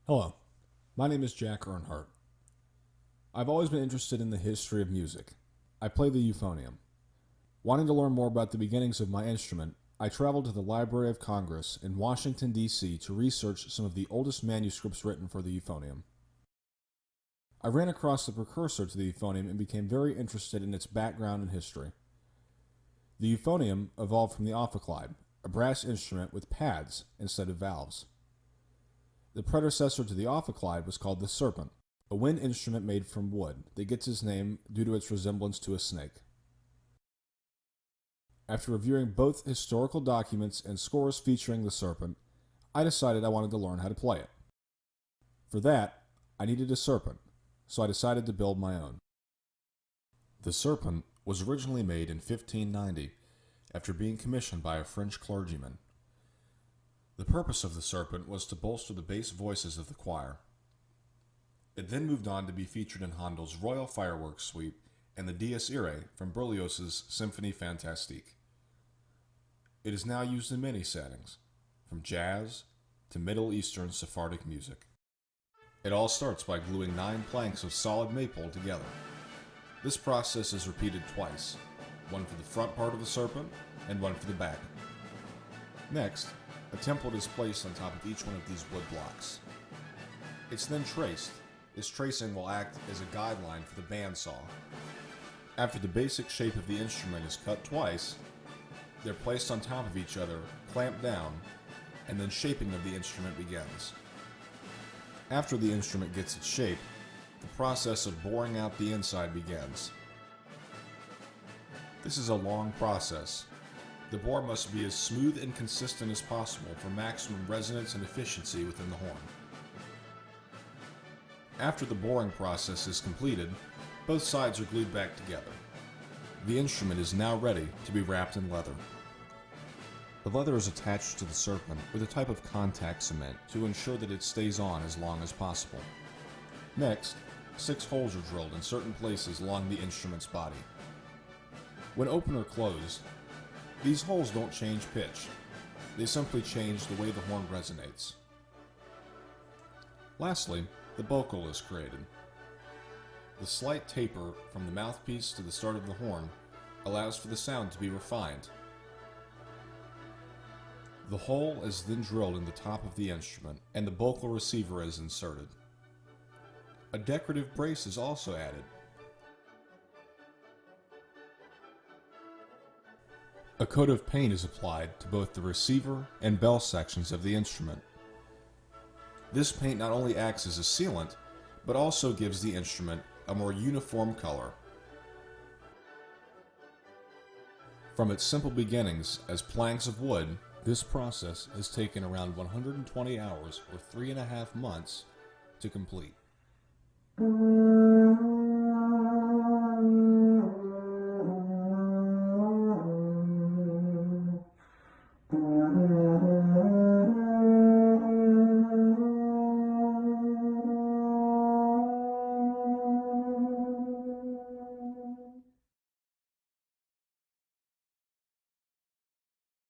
Hello, my name is Jack Earnhart. I've always been interested in the history of music. I play the euphonium. Wanting to learn more about the beginnings of my instrument, I traveled to the Library of Congress in Washington, D.C. to research some of the oldest manuscripts written for the euphonium. I ran across the precursor to the euphonium and became very interested in its background and history. The euphonium evolved from the ophicleide, a brass instrument with pads instead of valves. The predecessor to the ophicleide was called the Serpent, a wind instrument made from wood that gets its name due to its resemblance to a snake. After reviewing both historical documents and scores featuring the Serpent, I decided I wanted to learn how to play it. For that, I needed a Serpent, so I decided to build my own. The Serpent was originally made in 1590 after being commissioned by a French clergyman. The purpose of the Serpent was to bolster the bass voices of the choir. It then moved on to be featured in Handel's Royal Fireworks Suite and the Dies Irae from Berlioz's Symphonie Fantastique. It is now used in many settings, from jazz to Middle Eastern Sephardic music. It all starts by gluing 9 planks of solid maple together. This process is repeated twice, one for the front part of the Serpent and one for the back. Next, a template is placed on top of each one of these wood blocks. It's then traced. This tracing will act as a guideline for the bandsaw. After the basic shape of the instrument is cut twice, they're placed on top of each other, clamped down, and then shaping of the instrument begins. After the instrument gets its shape, the process of boring out the inside begins. This is a long process. The bore must be as smooth and consistent as possible for maximum resonance and efficiency within the horn. After the boring process is completed, both sides are glued back together. The instrument is now ready to be wrapped in leather. The leather is attached to the Serpent with a type of contact cement to ensure that it stays on as long as possible. Next, 6 holes are drilled in certain places along the instrument's body. When open or closed, these holes don't change pitch. They simply change the way the horn resonates. Lastly, the bocal is created. The slight taper from the mouthpiece to the start of the horn allows for the sound to be refined. The hole is then drilled in the top of the instrument, and the bocal receiver is inserted. A decorative brace is also added. A coat of paint is applied to both the receiver and bell sections of the instrument. This paint not only acts as a sealant, but also gives the instrument a more uniform color. From its simple beginnings as planks of wood, this process has taken around 120 hours or 3.5 months to complete.